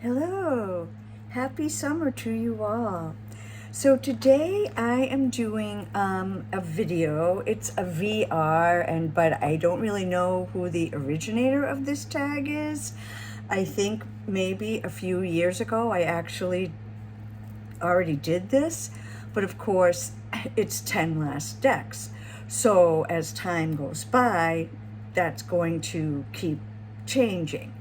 Hello, happy summer to you all. So today I am doing a video. It's a VR, but I don't really know who the originator of this tag is. I think maybe a few years ago I actually already did this, but of course it's 10 last decks. So as time goes by, that's going to keep changing.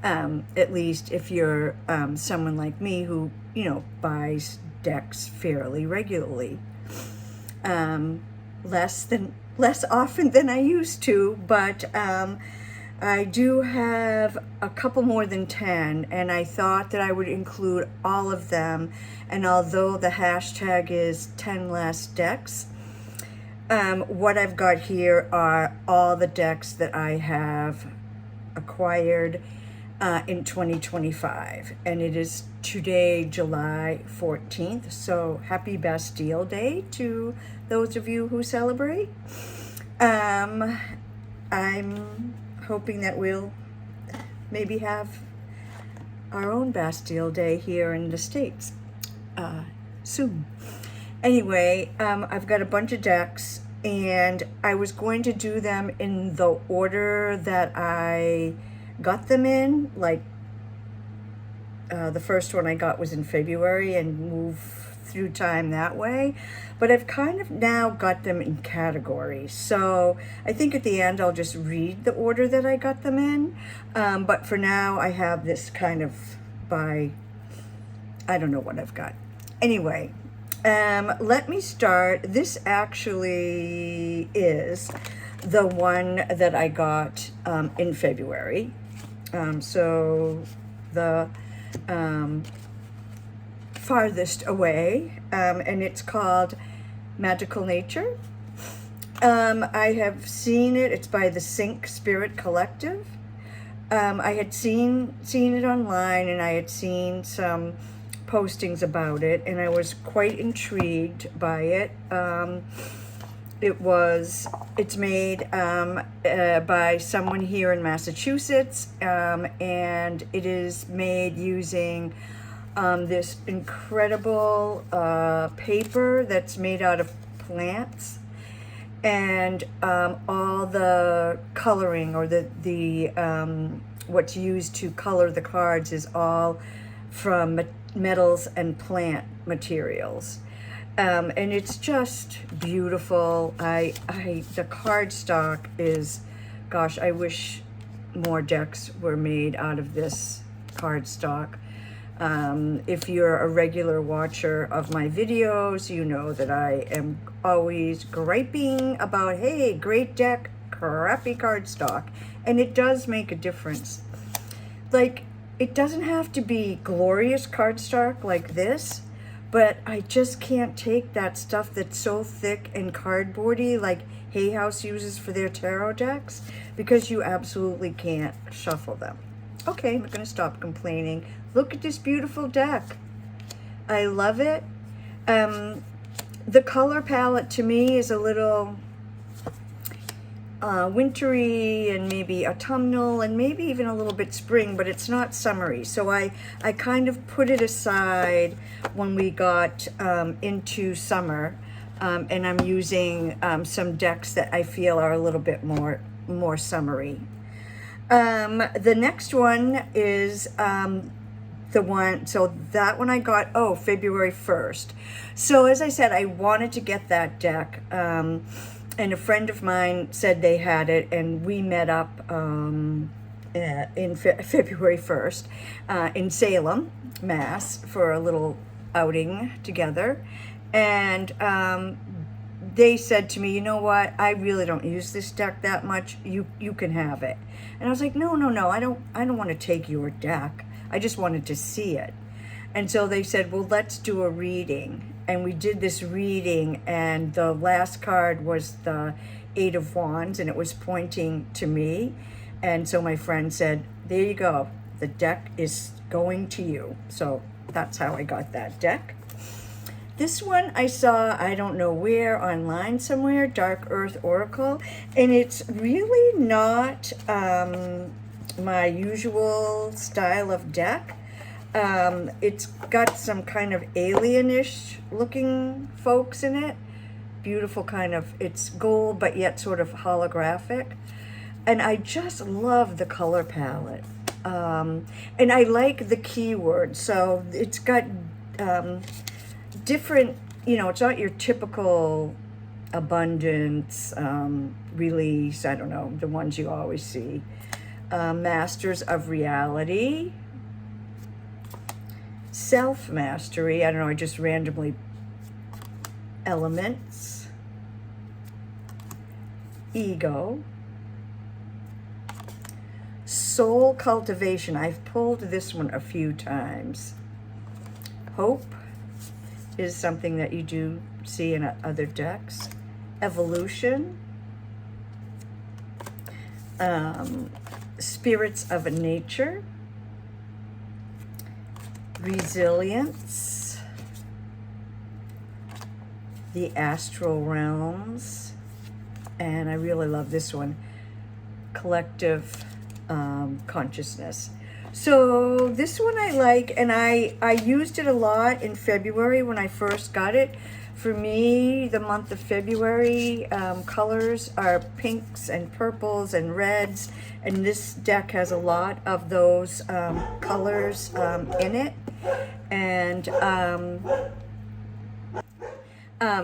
At least if you're someone like me who, buys decks fairly regularly. Less often than I used to, but I do have a couple more than 10, and I thought that I would include all of them. And although the hashtag is 10 last decks, what I've got here are all the decks that I have acquired in 2025, and it is today, July 14th, so happy Bastille Day to those of you who celebrate. I'm hoping that we'll maybe have our own Bastille Day here in the States soon. Anyway, I've got a bunch of decks, and I was going to do them in the order that I got them in. Like the first one I got was in February, and move through time that way, but I've kind of now got them in categories, so I think at the end I'll just read the order that I got them in, but for now I have this kind of by, I don't know what I've got. Anyway, let me start. This actually is the one that I got in February. So the farthest away, and it's called Magical Nature. I have seen it. It's by the Sync Spirit Collective. I had seen it online, and I had seen some postings about it, and I was quite intrigued by it. It's made by someone here in Massachusetts, and it is made using this incredible paper that's made out of plants, and all the coloring, or the what's used to color the cards, is all from metals and plant materials. And it's just beautiful. The cardstock is, gosh, I wish more decks were made out of this cardstock. If you're a regular watcher of my videos, you know that I am always griping about, hey, great deck, crappy cardstock. And it does make a difference. Like, it doesn't have to be glorious cardstock like this, but I just can't take that stuff that's so thick and cardboardy like Hay House uses for their tarot decks, because you absolutely can't shuffle them. Okay, I'm going to stop complaining. Look at this beautiful deck. I love it. The color palette to me is a little wintry, and maybe autumnal, and maybe even a little bit spring, but it's not summery. So I kind of put it aside when we got into summer, and I'm using some decks that I feel are a little bit more summery. The next one is that one I got, February 1st. So as I said, I wanted to get that deck, and a friend of mine said they had it, and we met up in February 1st in Salem, Mass, for a little outing together. And they said to me, you know what, I really don't use this deck that much. You can have it. And I was like, no, I don't want to take your deck. I just wanted to see it. And so they said, well, let's do a reading. And we did this reading, and the last card was the Eight of Wands, and it was pointing to me. And so my friend said, there you go, the deck is going to you. So that's how I got that deck. This one I saw, I don't know where, online somewhere, Dark Earth Oracle, and it's really not my usual style of deck. It's got some kind of alienish looking folks in it. Beautiful kind of, it's gold, but yet sort of holographic. And I just love the color palette. And I like the keyword. So it's got different, you know, it's not your typical abundance, release, I don't know, the ones you always see. Masters of reality, self-mastery, I don't know, I just randomly, elements, ego, soul cultivation. I've pulled this one a few times. Hope is something that you do see in other decks. Evolution, spirits of nature, resilience, the astral realms, and I really love this one, collective consciousness. So this one I like, and I used it a lot in February when I first got it. For me, the month of February, colors are pinks and purples and reds, and this deck has a lot of those colors in it. And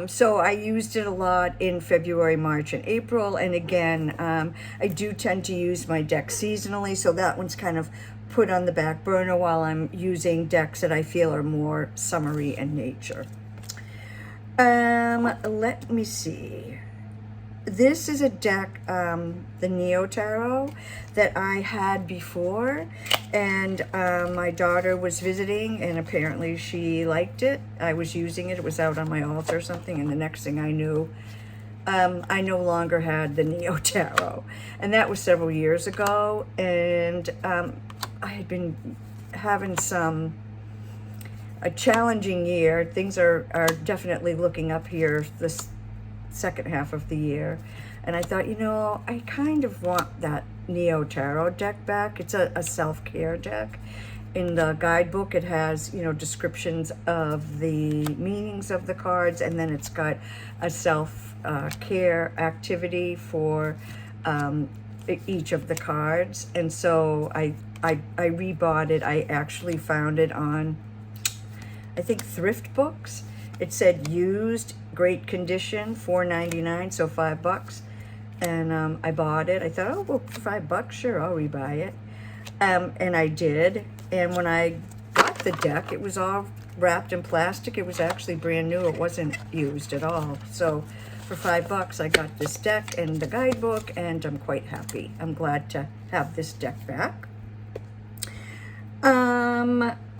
so I used it a lot in February, March, and April. And again, I do tend to use my deck seasonally, so that one's kind of put on the back burner while I'm using decks that I feel are more summery in nature. Let me see. This is a deck, the Neo Tarot, that I had before, and my daughter was visiting, and apparently she liked it. I was using it. It was out on my altar or something, and the next thing I knew, I no longer had the Neo Tarot, and that was several years ago, and I had been having a challenging year. Things are definitely looking up here this second half of the year, and I thought, you know, I kind of want that Neo Tarot deck back. It's a self-care deck. In the guidebook, it has, you know, descriptions of the meanings of the cards, and then it's got a self-care activity for each of the cards. And so I rebought it. I actually found it on, I think, Thrift Books. It said used, great condition, $4.99, so $5. And I bought it. I thought, oh, well, for $5, sure, I'll rebuy it. And I did. And when I got the deck, it was all wrapped in plastic. It was actually brand new. It wasn't used at all. So for $5, I got this deck and the guidebook, and I'm quite happy. I'm glad to have this deck back.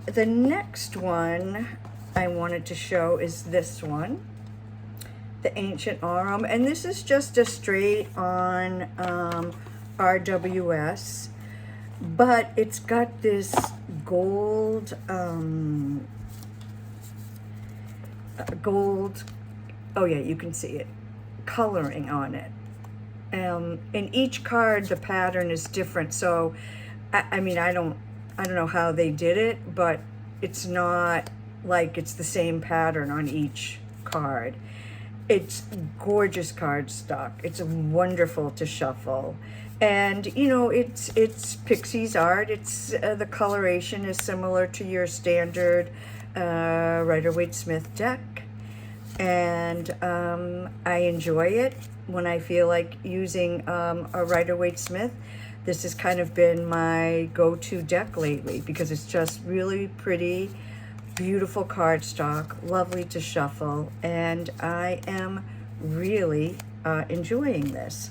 The next one I wanted to show is this one, the Ancient Aurum, and this is just a straight on RWS, but it's got this gold, oh yeah, you can see it, coloring on it. In each card, the pattern is different, so I mean, I don't know how they did it, but it's not like it's the same pattern on each card. It's gorgeous cardstock. It's wonderful to shuffle. And, you know, it's Pixie's art. It's the coloration is similar to your standard Rider-Waite-Smith deck. And I enjoy it when I feel like using a Rider-Waite-Smith. This has kind of been my go-to deck lately because it's just really pretty, beautiful cardstock, lovely to shuffle, and I am really enjoying this.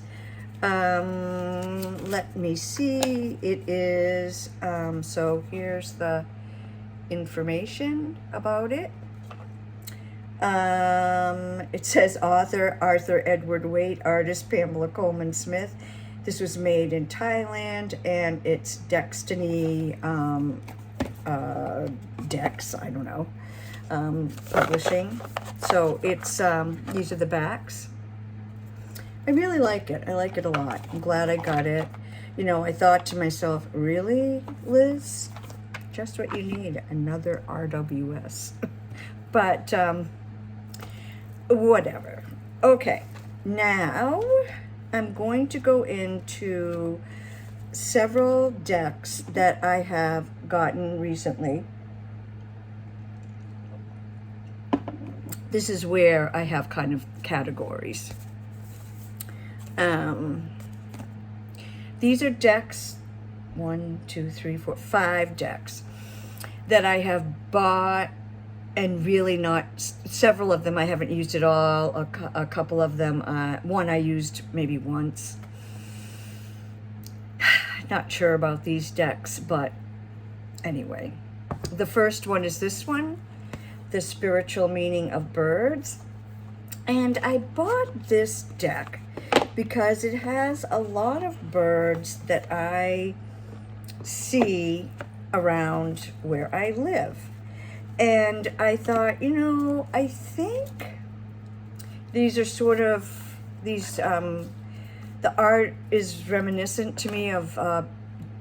Let me see. It is, so here's the information about it. It says author Arthur Edward Waite, artist Pamela Coleman Smith. This was made in Thailand, and it's Destiny Decks, I don't know, publishing. So it's, these are the backs. I really like it. I like it a lot. I'm glad I got it. You know, I thought to myself, really, Liz? just what you need, another RWS. But whatever. Okay, now I'm going to go into several decks that I have gotten recently. This is where I have kind of categories. These are decks, 1, 2, 3, 4, 5 decks that I have bought and really not, several of them I haven't used at all. A couple of them, one I used maybe once. Not sure about these decks, but anyway. The first one is this one, The Spiritual Meaning of Birds. And I bought this deck because it has a lot of birds that I see around where I live. And I thought, you know, I think these are sort of, these, the art is reminiscent to me of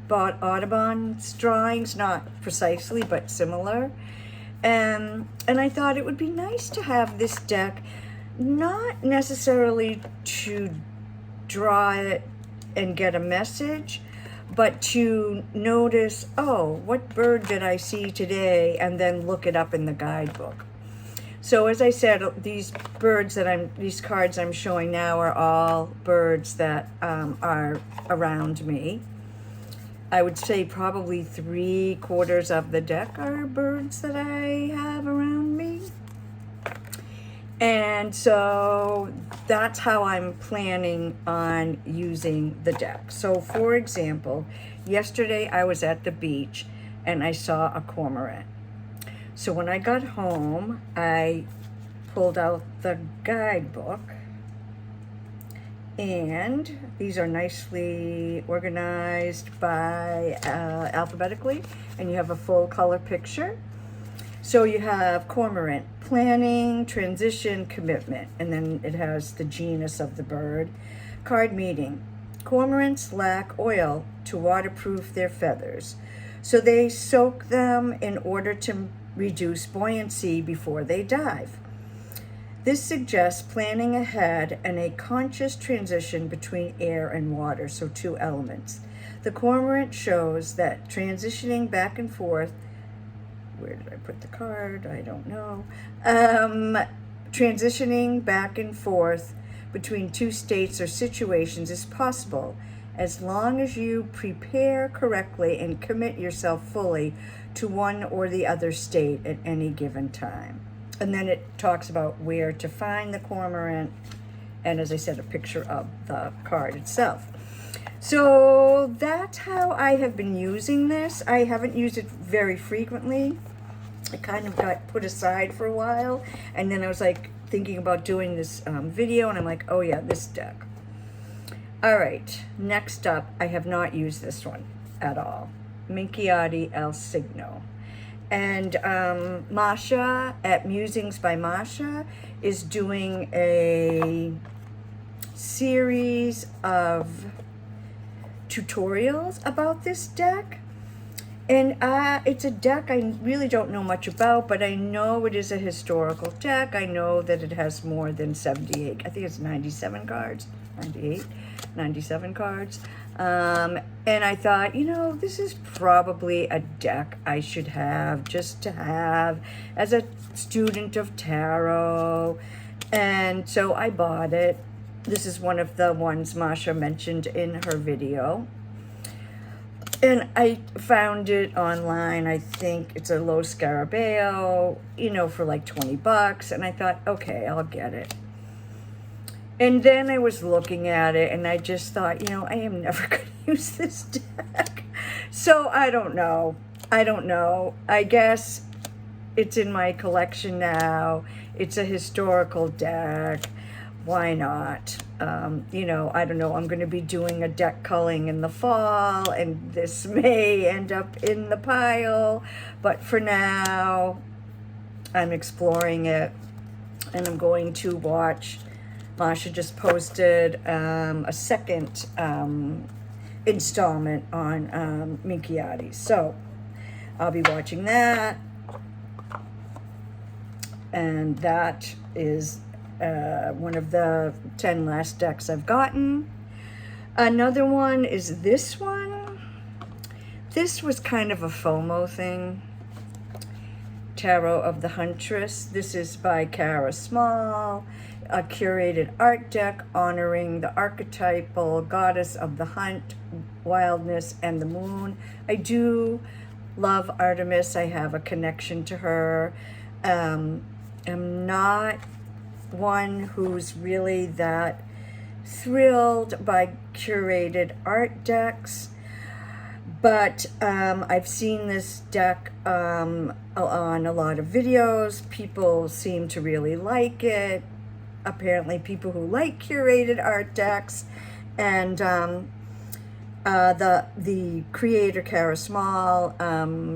Audubon's drawings, not precisely, but similar. And I thought it would be nice to have this deck, not necessarily to draw it and get a message, but to notice, oh, what bird did I see today, and then look it up in the guidebook. So as I said, these cards I'm showing now are all birds that are around me. I would say probably 3/4 of the deck are birds that I have around me. And so that's how I'm planning on using the deck. So for example, yesterday I was at the beach and I saw a cormorant. So when I got home, I pulled out the guidebook, and these are nicely organized by alphabetically, and you have a full color picture. So you have cormorant, planning, transition, commitment, and then it has the genus of the bird. Card meaning, cormorants lack oil to waterproof their feathers, so they soak them in order to reduce buoyancy before they dive. This suggests planning ahead and a conscious transition between air and water, so 2 elements. The cormorant shows that transitioning back and forth, where did I put the card? I don't know. Transitioning back and forth between 2 states or situations is possible as long as you prepare correctly and commit yourself fully to one or the other state at any given time. And then it talks about where to find the cormorant, and as I said, a picture of the card itself. So that's how I have been using this. I haven't used it very frequently. It kind of got put aside for a while, and then I was like thinking about doing this video, and I'm like, oh yeah, this deck. All right, next up, I have not used this one at all. Minkiat El Signo. And Masha at Musings by Masha is doing a series of tutorials about this deck. And it's a deck I really don't know much about, but I know it is a historical deck. I know that it has more than 78, I think it's 97 cards, 98, 97 cards. And I thought, you know, this is probably a deck I should have, just to have as a student of tarot. And so I bought it. This is one of the ones Masha mentioned in her video. And I found it online. I think it's a low scarabeo, you know, for like 20 bucks. And I thought, okay, I'll get it. And then I was looking at it and I just thought, you know, I am never going to use this deck. So I don't know. I guess it's in my collection now. It's a historical deck. Why not? You know, I don't know. I'm going to be doing a deck culling in the fall, and this may end up in the pile. But for now, I'm exploring it, and I'm going to watch. Masha just posted a second installment on Minkiat. So I'll be watching that. And that is one of the 10 last decks I've gotten. Another one is this one. This was kind of a FOMO thing. Tarot of the Huntress. This is by Kara Small, a curated art deck honoring the archetypal goddess of the hunt, wildness, and the moon. I do love Artemis. I have a connection to her. I'm not one who's really that thrilled by curated art decks, but I've seen this deck on a lot of videos. People seem to really like it. Apparently people who like curated art decks, and the creator Kara Small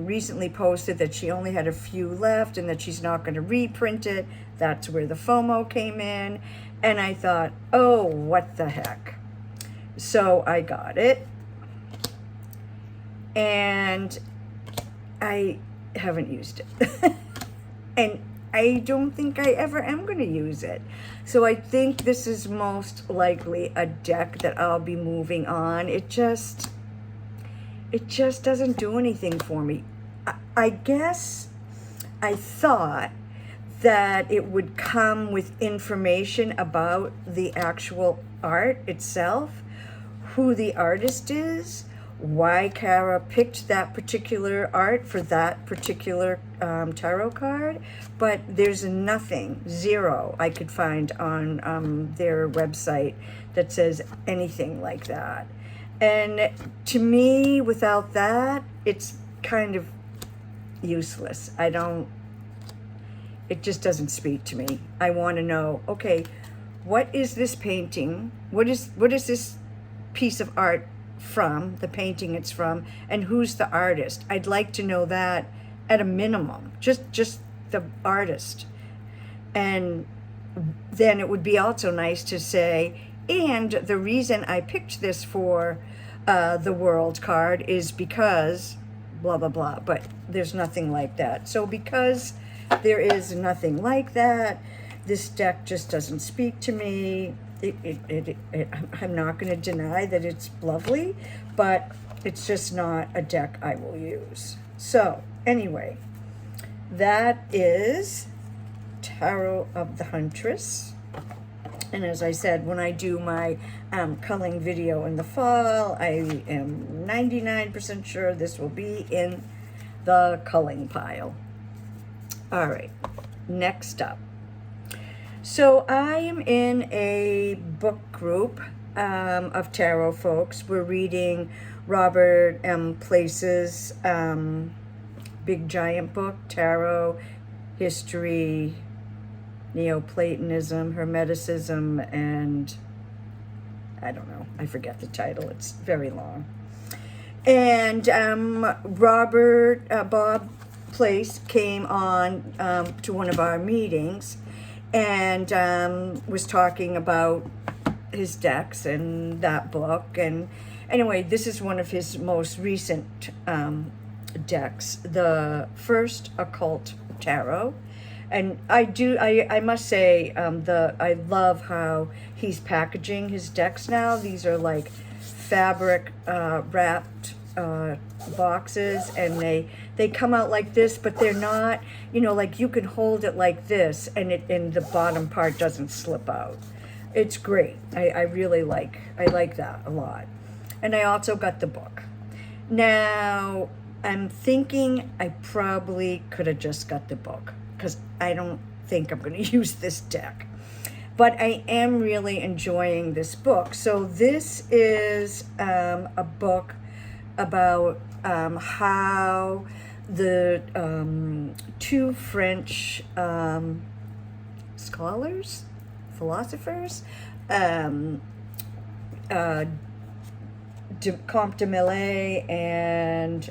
recently posted that she only had a few left and that she's not going to reprint it. That's where the FOMO came in, and I thought, oh, what the heck. So I got it, and I haven't used it. And I don't think I ever am going to use it. So I think this is most likely a deck that I'll be moving on. It just doesn't do anything for me. I guess I thought that it would come with information about the actual art itself, who the artist is, why Kara picked that particular art for that particular tarot card, but there's nothing, zero, I could find on their website that says anything like that. And to me, without that, it's kind of useless. It just doesn't speak to me. I want to know, okay, what is this painting? What is this piece of art from, the painting it's from, and who's the artist? I'd like to know that at a minimum, just the artist. And then it would be also nice to say, and the reason I picked this for the world card is because blah blah blah, but there's nothing like that. So because there is nothing like that, this deck just doesn't speak to me. I'm not going to deny that it's lovely, but it's just not a deck I will use. So anyway, that is Tarot of the Huntress. And as I said, when I do my culling video in the fall, I am 99% sure this will be in the culling pile. All right, next up. So I am in a book group of tarot folks. We're reading Robert M. Place's big giant book, Tarot, History, Neoplatonism, Hermeticism, and I don't know, I forget the title. It's very long. And Bob Place came on to one of our meetings and was talking about his decks and that book. And anyway, this is one of his most recent decks, the First Occult Tarot. And I must say, I love how he's packaging his decks now. These are like fabric wrapped boxes, and they come out like this, but they're not, like you can hold it like this and the bottom part doesn't slip out. It's great. I like that a lot. And I also got the book. Now I'm thinking I probably could have just got the book, because I don't think I'm going to use this deck. But I am really enjoying this book. So this is a book about how the two French scholars, philosophers, Comte de Millet and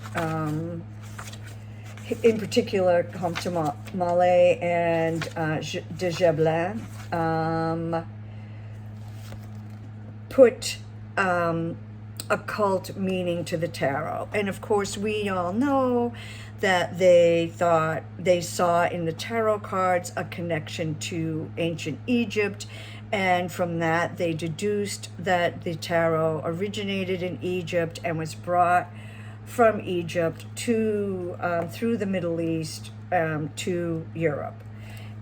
in particular Comte de Millet and de Gébelin put occult meaning to the tarot. And of course we all know that they thought they saw in the tarot cards a connection to ancient Egypt, and from that they deduced that the tarot originated in Egypt and was brought from Egypt to through the Middle East to Europe.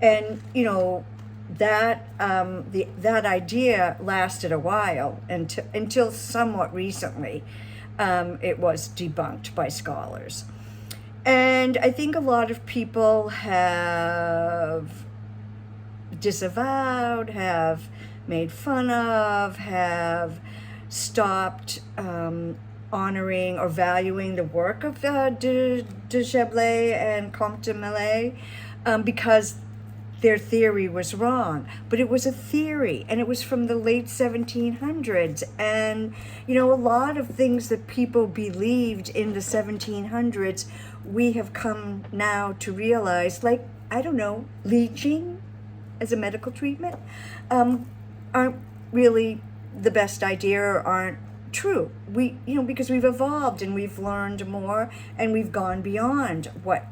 And you know, that that idea lasted a while until somewhat recently. It was debunked by scholars. And I think a lot of people have disavowed, have made fun of, have stopped honoring or valuing the work of de Chambly and Comte de Millet because their theory was wrong. But it was a theory, and it was from the late 1700s. And, you know, a lot of things that people believed in the 1700s, we have come now to realize, like, I don't know, leeching as a medical treatment, aren't really the best idea or aren't true. We, you know, because we've evolved and we've learned more and we've gone beyond what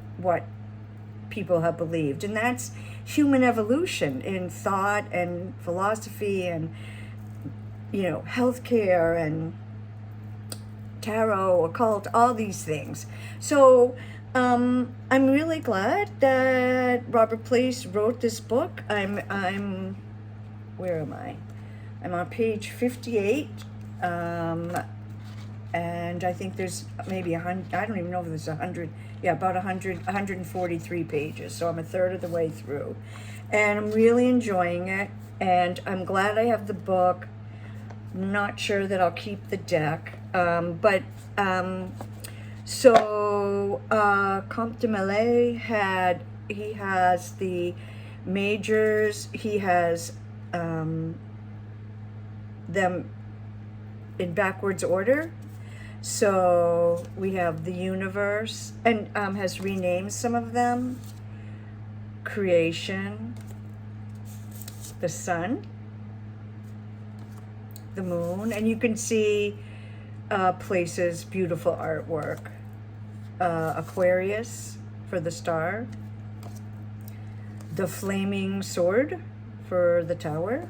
people have believed. And that's human evolution in thought and philosophy and, you know, healthcare and tarot, occult, all these things. So I'm really glad that Robert Place wrote this book. I'm where am I? I'm on page 58. And I think there's maybe 100, I don't even know if there's 100, yeah, about 143 pages. So I'm a third of the way through. And I'm really enjoying it. And I'm glad I have the book. Not sure that I'll keep the deck. So Comte de Millet he has the majors, he has them in backwards order. So we have the universe, and has renamed some of them. Creation, the sun, the moon, and you can see places, beautiful artwork. Aquarius for the star, the flaming sword for the tower,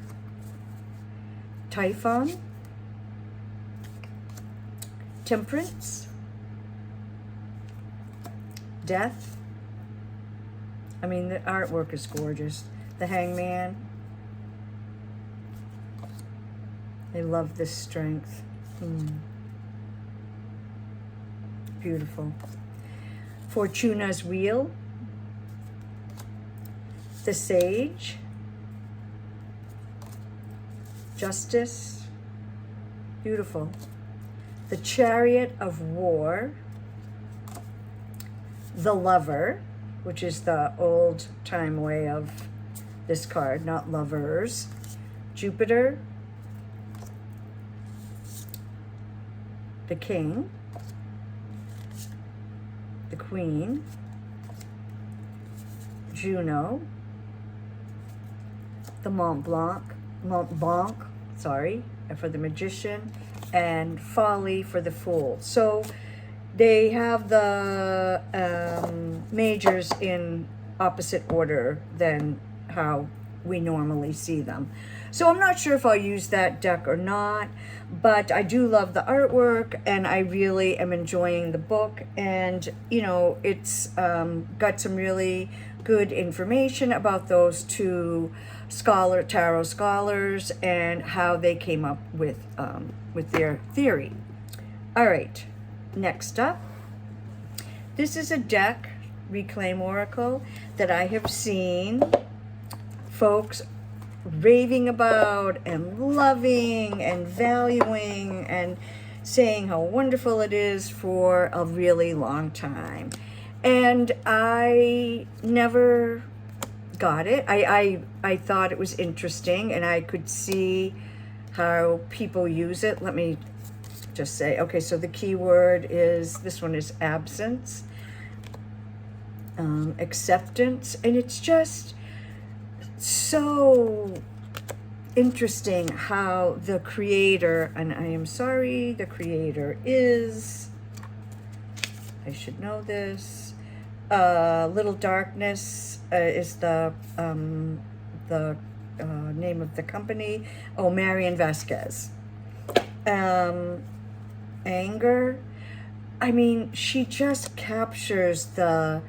Typhon, temperance, death. I mean, the artwork is gorgeous. The hangman. I love this strength. Beautiful. Fortuna's wheel. The sage. Justice. Beautiful. The chariot of war. The lover, which is the old time way of this card, not lovers. Jupiter. The king. The queen. Juno. The Mont Blanc, sorry, for the magician, and Folly for the fool. So they have the majors in opposite order than how we normally see them. So I'm not sure if I'll use that deck or not, but I do love the artwork and I really am enjoying the book. And, you know, it's got some really good information about those two tarot scholars and how they came up with their theory. All right, next up, this is a deck, Reclaim Oracle, that I have seen folks raving about and loving and valuing and saying how wonderful it is for a really long time. And I never got it. I thought it was interesting and I could see how people use it. Let me just say, okay, so the keyword is, this one is absence, acceptance, and it's just so interesting how the creator, and I am sorry, the creator is, I should know this, Little Darkness is the name of the company. Oh, Marian Vasquez. Anger. I mean, she just captures the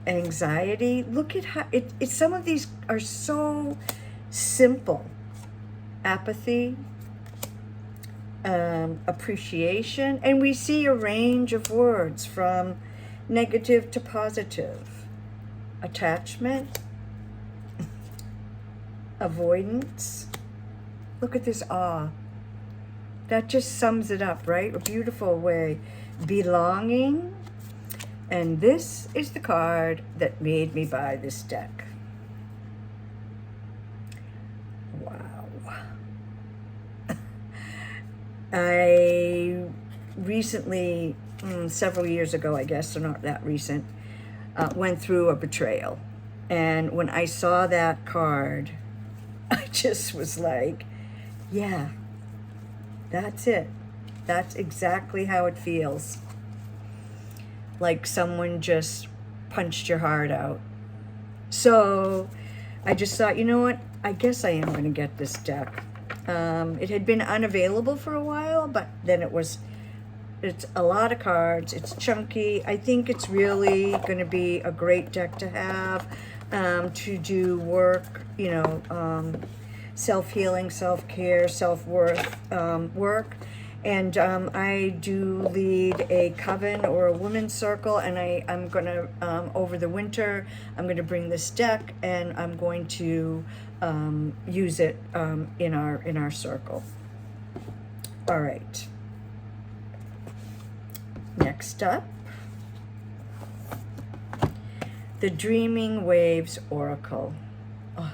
anxiety. Look at how some of these are so simple. Apathy, appreciation, and we see a range of words from negative to positive. Attachment, avoidance. Look at this awe. That just sums it up, right? A beautiful way. Belonging. And this is the card that made me buy this deck. Wow. I recently, several years ago, I guess, so not that recent, went through a betrayal. And when I saw that card, I just was like, yeah, that's it. That's exactly how it feels. Like someone just punched your heart out. So I just thought, you know what? I guess I am going to get this deck. It had been unavailable for a while, but then it's a lot of cards. It's chunky. I think it's really going to be a great deck to have, to do work, self-healing, self-care, self-worth work. And I do lead a coven or a women's circle, and I'm going to, over the winter, I'm going to bring this deck, and I'm going to use it in our circle. All right. Next up, the Dreaming Waves Oracle. Oh,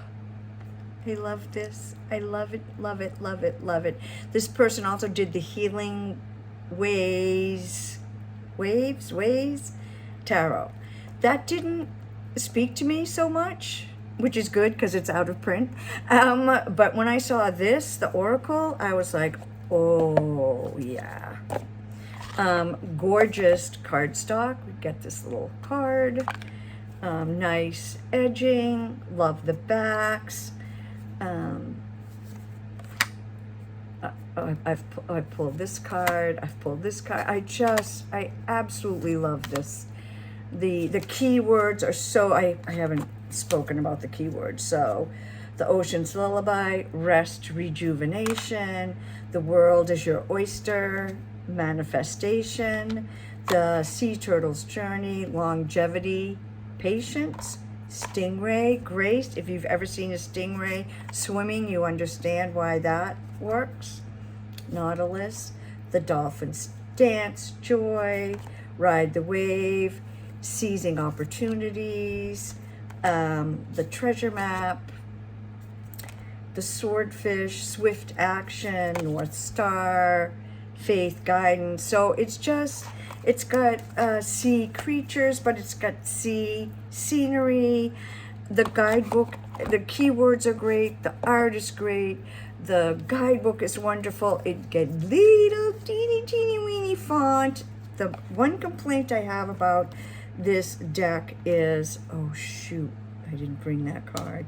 I love this. I love it, love it, love it, love it. This person also did the Healing Waves Tarot. That didn't speak to me so much, which is good because it's out of print. But when I saw this, the Oracle, I was like, oh, yeah. Gorgeous cardstock. We get this little card. Nice edging. Love the backs. I've pulled this card. I've pulled this card. I absolutely love this. The keywords are so, I haven't spoken about the keywords. So the Ocean's Lullaby, rest, rejuvenation, the world is your oyster, manifestation, the sea turtle's journey, longevity, patience, stingray, grace. If you've ever seen a stingray swimming, you understand why that works. Nautilus, the dolphin's dance, joy, ride the wave, seizing opportunities, the treasure map, the swordfish, swift action, North Star, faith, guidance. So it's got sea creatures, but it's got sea scenery. The guidebook, the keywords are great. The art is great. The guidebook is wonderful. It gets little teeny weeny font. The one complaint I have about this deck is, oh shoot, I didn't bring that card,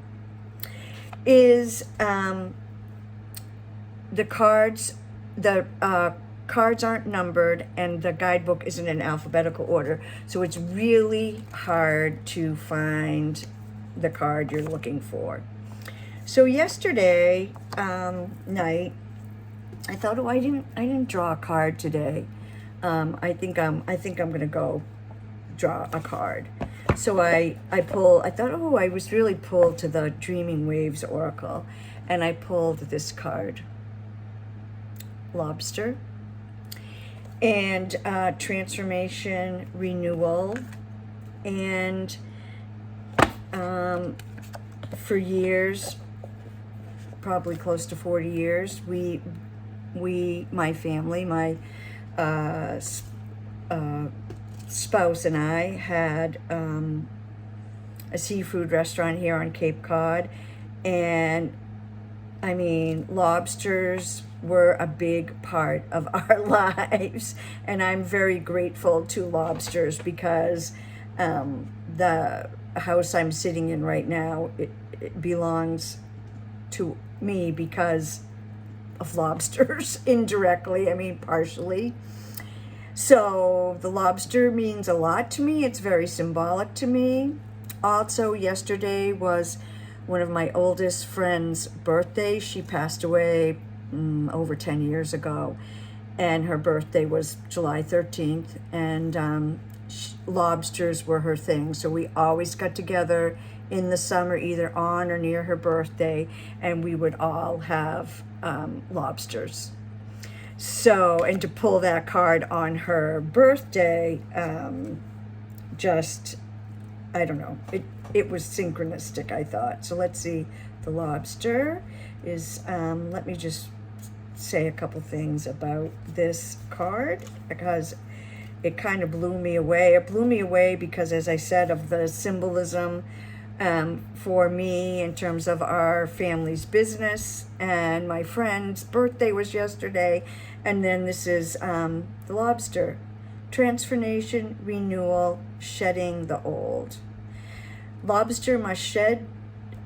is the cards aren't numbered, and the guidebook isn't in alphabetical order. So it's really hard to find the card you're looking for. So yesterday night, I thought, oh, I didn't draw a card today. I think I'm gonna go draw a card. So I thought, oh, I was really pulled to the Dreaming Waves Oracle, and I pulled this card, Lobster, and transformation, renewal, and for years, probably close to 40 years, my family, my spouse and I had a seafood restaurant here on Cape Cod, and I mean, lobsters were a big part of our lives, and I'm very grateful to lobsters because The house I'm sitting in right now, it belongs to me because of lobsters indirectly, I mean partially. So the lobster means a lot to me. It's very symbolic to me. Also, yesterday was one of my oldest friend's birthday. She passed away over 10 years ago, and her birthday was July 13th, and lobsters were her thing. So we always got together in the summer, either on or near her birthday, and we would all have lobsters. So, and to pull that card on her birthday, just, I don't know, it was synchronistic, I thought. So let's see, the lobster is, let me just say a couple things about this card, because it kind of blew me away. It blew me away because, as I said, of the symbolism for me in terms of our family's business, and my friend's birthday was yesterday, and then this is the lobster. Transformation, renewal, shedding the old. Lobster must shed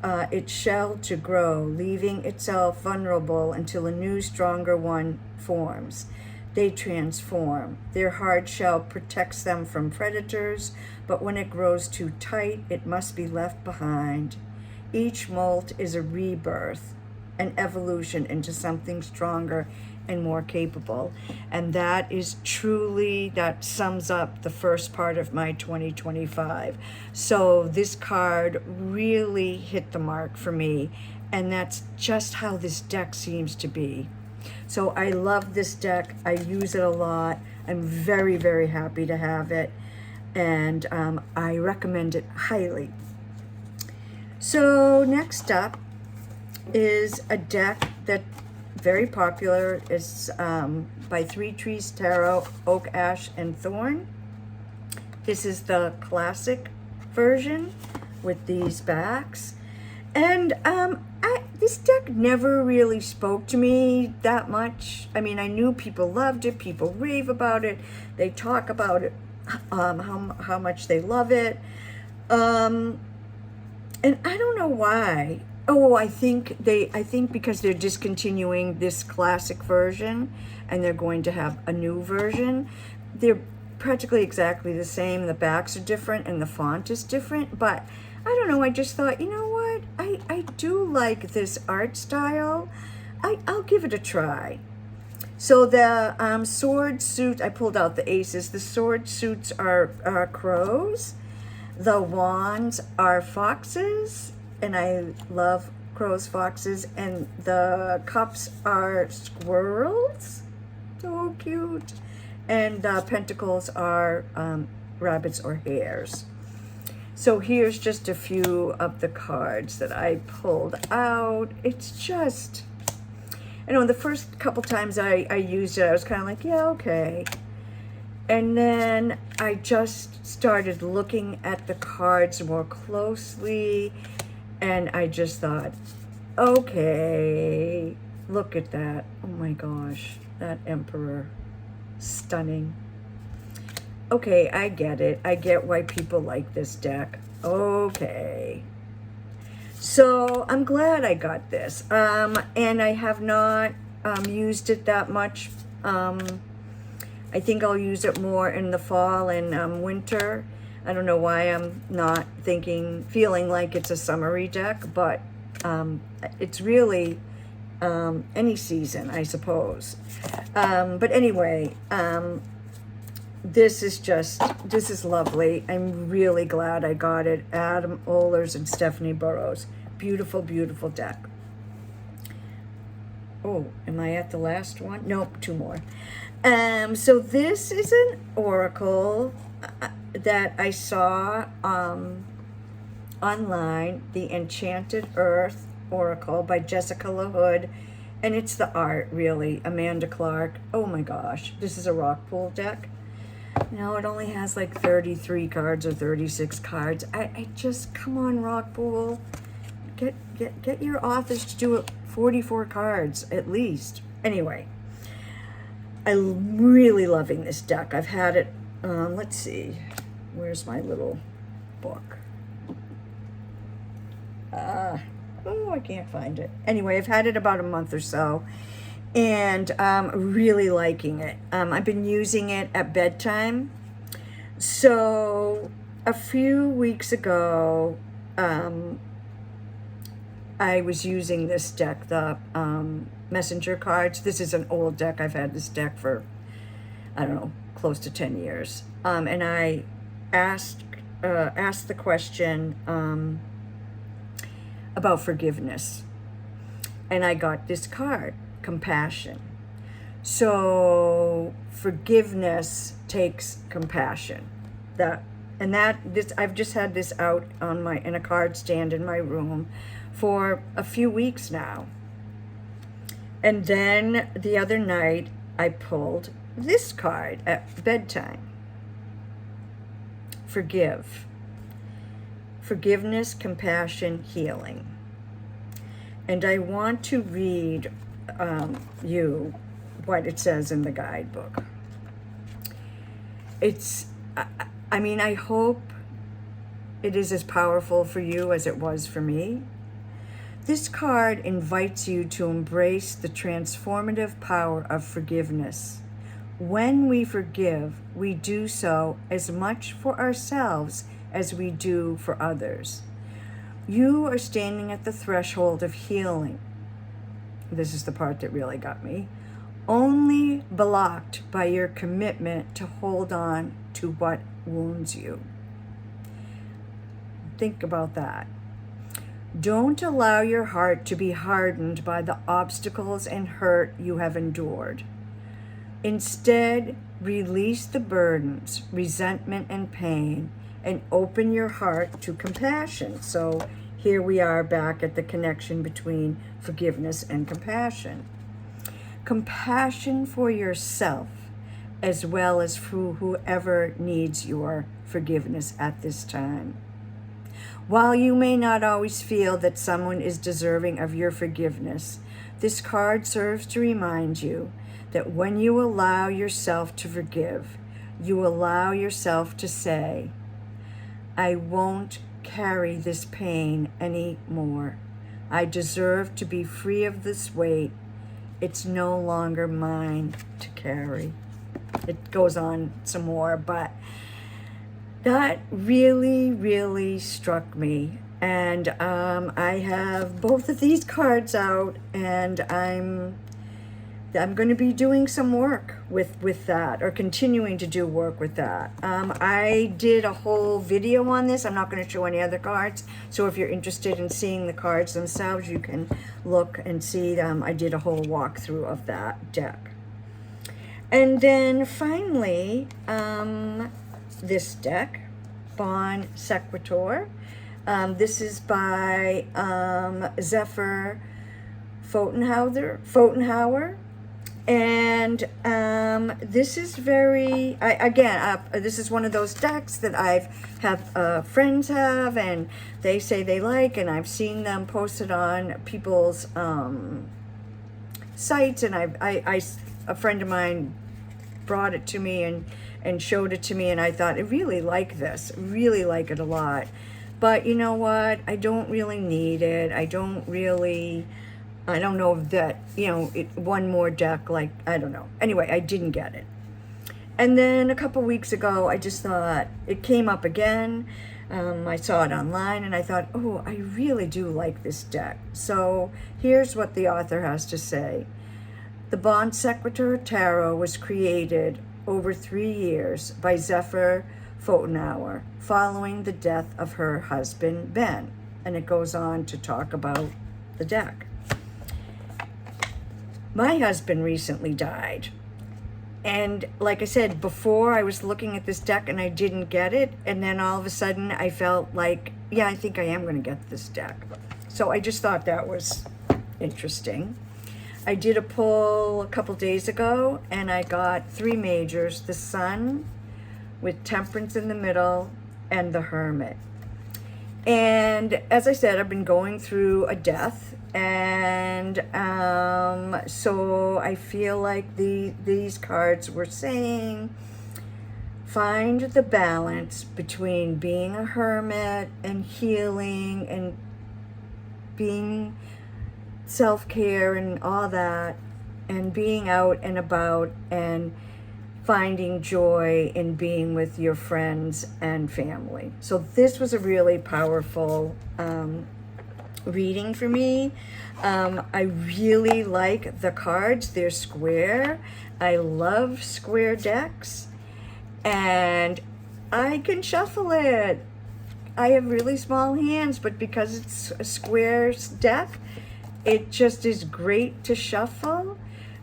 its shell to grow, leaving itself vulnerable until a new, stronger one forms. They transform. Their hard shell protects them from predators, but when it grows too tight, it must be left behind. Each molt is a rebirth, an evolution into something stronger and more capable. And that is truly, that sums up the first part of my 2025. So this card really hit the mark for me, and that's just how this deck seems to be. So I love this deck. I use it a lot. I'm very, very happy to have it, and I recommend it highly. So next up is a deck that very popular. It's by Three Trees Tarot, Oak, Ash, and Thorn. This is the classic version with these backs, and this deck never really spoke to me that much. I mean, I knew people loved it, people rave about it, they talk about it, how much they love it, and I don't know why. Oh, I think because they're discontinuing this classic version and they're going to have a new version. They're practically exactly the same. The backs are different and the font is different, but I don't know, I just thought, you know what? I do like this art style. I'll give it a try. So the sword suit, I pulled out the aces. The sword suits are crows. The wands are foxes, and I love crows, foxes, and the cups are squirrels. So cute. And the pentacles are rabbits or hares. So here's just a few of the cards that I pulled out. It's just, you know, the first couple times I used it, I was kind of like, yeah, okay. And then I just started looking at the cards more closely, and I just thought, okay, look at that. Oh my gosh, that Emperor, stunning. Okay, I get it. I get why people like this deck. Okay. So I'm glad I got this. And I have not used it that much. I think I'll use it more in the fall and winter. I don't know why I'm not feeling like it's a summery deck, but it's really any season, I suppose. But anyway, this is lovely. I'm really glad I got it. Adam Ohlers and Stephanie Burrows. Beautiful, beautiful deck. Oh, am I at the last one? Nope, two more. So this is an oracle that I saw online, the Enchanted Earth Oracle by Jessica LaHood, and it's the art, really. Amanda Clark. Oh my gosh, this is a rock pool deck. No, it only has like 33 cards or 36 cards. I just, come on, rock pool. Get your authors to do it 44 cards at least. Anyway, I'm really loving this deck. I've had it, let's see, Where's my little book? Oh, I can't find it. Anyway, I've had it about a month or so, and really liking it. I've been using it at bedtime. So a few weeks ago, I was using this deck, the messenger cards. This is an old deck. I've had this deck for, I don't know, close to 10 years. And I asked the question about forgiveness. And I got this card, compassion. So forgiveness takes compassion. I've just had this out in a card stand in my room for a few weeks now. And then the other night I pulled this card at bedtime. Forgive. Forgiveness, compassion, healing. And I want to read you what it says in the guidebook. I hope it is as powerful for you as it was for me. This card invites you to embrace the transformative power of forgiveness. When we forgive, we do so as much for ourselves as we do for others. You are standing at the threshold of healing. This is the part that really got me. Only blocked by your commitment to hold on to what wounds you. Think about that. Don't allow your heart to be hardened by the obstacles and hurt you have endured. Instead, release the burdens, resentment, and pain, and open your heart to compassion. So here we are back at the connection between forgiveness and compassion. Compassion for yourself, as well as for whoever needs your forgiveness at this time. While you may not always feel that someone is deserving of your forgiveness, this card serves to remind you that when you allow yourself to forgive, you allow yourself to say, I won't carry this pain anymore. I deserve to be free of this weight. It's no longer mine to carry. It goes on some more, but that really, really struck me. And I have both of these cards out, and I'm going to be doing some work with that, or continuing to do work with that. I did a whole video on this. I'm not going to show any other cards. So if you're interested in seeing the cards themselves, you can look and see them. I did a whole walkthrough of that deck. And then finally, this deck, Bon Sequitur. This is by Zephyr Fotenhauer. And this is very, this is one of those decks that friends have, and they say they like, and I've seen them posted on people's sites, and a friend of mine brought it to me and showed it to me, and I thought, I really like this, really like it a lot. But you know what? I don't really need it. I don't know that, one more deck, I don't know. Anyway, I didn't get it. And then a couple weeks ago, I just thought, it came up again. I saw it online, and I thought, oh, I really do like this deck. So here's what the author has to say. The Bon Sequitur Tarot was created over 3 years by Zephyr Fotenhauer following the death of her husband, Ben. And it goes on to talk about the deck. My husband recently died. And like I said, before I was looking at this deck and I didn't get it. And then all of a sudden I felt like, yeah, I think I am going to get this deck. So I just thought that was interesting. I did a pull a couple days ago, and I got 3 majors: the Sun with Temperance in the middle and the Hermit. And as I said, I've been going through a death, and so I feel like these cards were saying find the balance between being a hermit and healing and being self-care and all that, and being out and about and finding joy in being with your friends and family. So this was a really powerful reading for me. I really like the cards. They're square. I love square decks, and I can shuffle it. I have really small hands, but because it's a square deck, it just is great to shuffle.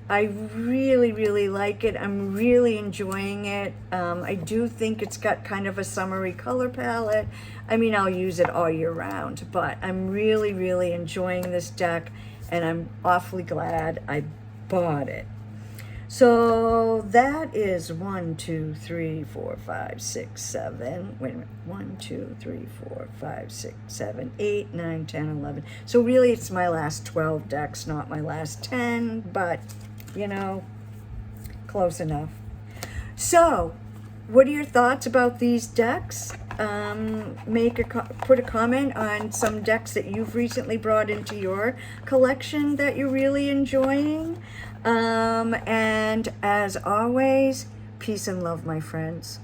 I really, really like it. I'm really enjoying it. I do think it's got kind of a summery color palette. I mean, I'll use it all year round, but I'm really, really enjoying this deck, and I'm awfully glad I bought it. So that is 1, 2, 3, 4, 5, 6, 7. Wait a minute. 1, 2, 3, 4, 5, 6, 7, 8, 9, 10, 11. So really it's my last 12 decks, not my last 10, but you know, close enough. So, what are your thoughts about these decks? Put a comment on some decks that you've recently brought into your collection that you're really enjoying. And as always, peace and love, my friends.